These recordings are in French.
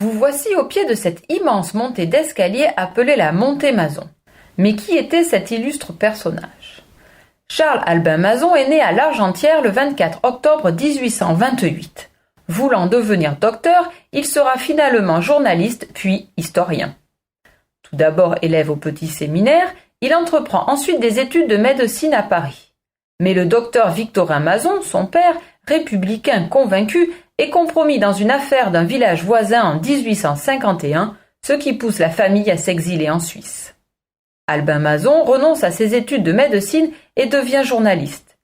Vous voici au pied de cette immense montée d'escalier appelée la montée Mazon. Mais qui était cet illustre personnage? Charles Albin Mazon est né à L'Argentière le 24 octobre 1828. Voulant devenir docteur, il sera finalement journaliste puis historien. Tout d'abord élève au petit séminaire, il entreprend ensuite des études de médecine à Paris. Mais le docteur Victorin Mazon, son père, républicain convaincu, est compromis dans une affaire d'un village voisin en 1851, ce qui pousse la famille à s'exiler en Suisse. Albin Mazon renonce à ses études de médecine et devient journaliste.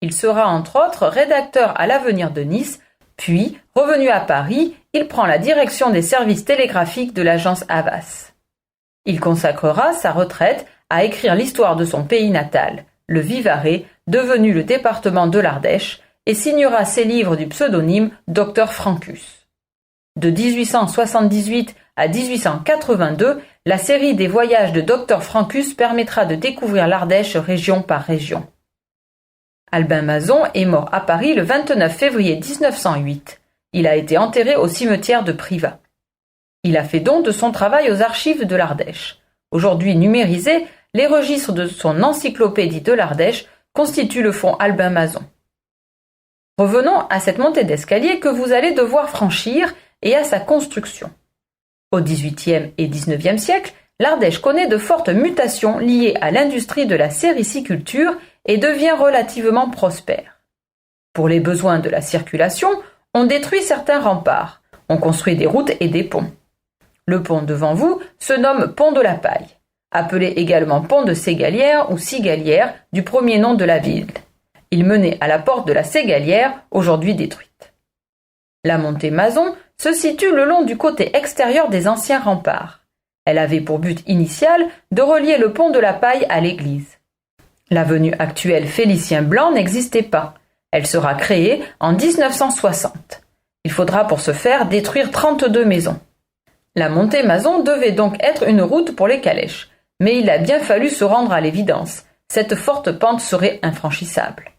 Il sera entre autres rédacteur à l'Avenir de Nice, puis, revenu à Paris, il prend la direction des services télégraphiques de l'agence Havas. Il consacrera sa retraite à écrire l'histoire de son pays natal, le Vivarais, devenu le département de l'Ardèche, et signera ses livres du pseudonyme Dr Francus. De 1878 à 1882, la série des voyages de Dr Francus permettra de découvrir l'Ardèche région par région. Albin Mazon est mort à Paris le 29 février 1908. Il a été enterré au cimetière de Privas. Il a fait don de son travail aux archives de l'Ardèche. Aujourd'hui numérisés, les registres de son encyclopédie de l'Ardèche constituent le fonds Albin Mazon. Revenons à cette montée d'escalier que vous allez devoir franchir et à sa construction. Au XVIIIe et XIXe siècle, l'Ardèche connaît de fortes mutations liées à l'industrie de la sériciculture et devient relativement prospère. Pour les besoins de la circulation, on détruit certains remparts, on construit des routes et des ponts. Le pont devant vous se nomme Pont de la Paille, appelé également Pont de Ségalière ou Cigalière du premier nom de la ville. Il menait à la porte de la Ségalière, aujourd'hui détruite. La montée Mazon se situe le long du côté extérieur des anciens remparts. Elle avait pour but initial de relier le pont de la Paille à l'église. L'avenue actuelle Félicien Blanc n'existait pas. Elle sera créée en 1960. Il faudra pour ce faire détruire 32 maisons. La montée Mazon devait donc être une route pour les calèches, mais il a bien fallu se rendre à l'évidence. Cette forte pente serait infranchissable.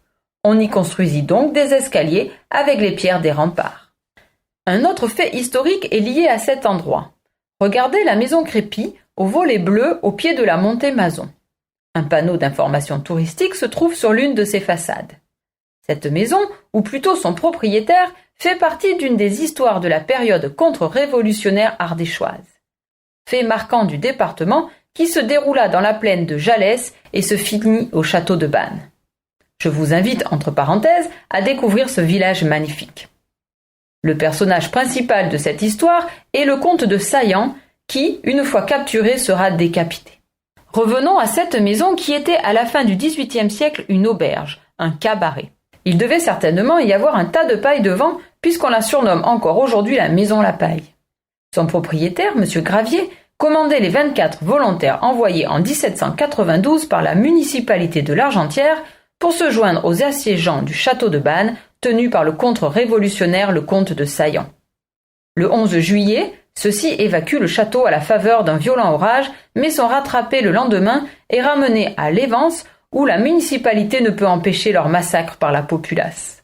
On y construisit donc des escaliers avec les pierres des remparts. Un autre fait historique est lié à cet endroit. Regardez la maison Crépy, au volet bleu au pied de la montée Mazon. Un panneau d'information touristique se trouve sur l'une de ses façades. Cette maison, ou plutôt son propriétaire, fait partie d'une des histoires de la période contre-révolutionnaire ardéchoise. Fait marquant du département qui se déroula dans la plaine de Jalès et se finit au château de Bannes. Je vous invite, entre parenthèses, à découvrir ce village magnifique. Le personnage principal de cette histoire est le comte de Saillant qui, une fois capturé, sera décapité. Revenons à cette maison qui était à la fin du XVIIIe siècle une auberge, un cabaret. Il devait certainement y avoir un tas de paille devant, puisqu'on la surnomme encore aujourd'hui la maison La Paille. Son propriétaire, M. Gravier, commandait les 24 volontaires envoyés en 1792 par la municipalité de l'Argentière pour se joindre aux assiégeants du château de Bannes, tenu par le contre-révolutionnaire le comte de Saillant. Le 11 juillet, ceux-ci évacuent le château à la faveur d'un violent orage, mais sont rattrapés le lendemain et ramenés à Lévance, où la municipalité ne peut empêcher leur massacre par la populace.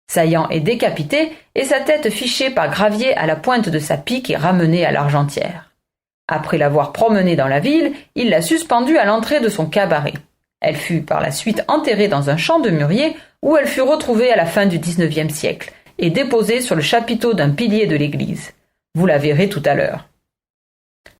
Saillant est décapité et sa tête fichée par Gravier à la pointe de sa pique est ramenée à l'Argentière. Après l'avoir promenée dans la ville, il l'a suspendue à l'entrée de son cabaret. Elle fut par la suite enterrée dans un champ de mûrier où elle fut retrouvée à la fin du XIXe siècle et déposée sur le chapiteau d'un pilier de l'église. Vous la verrez tout à l'heure.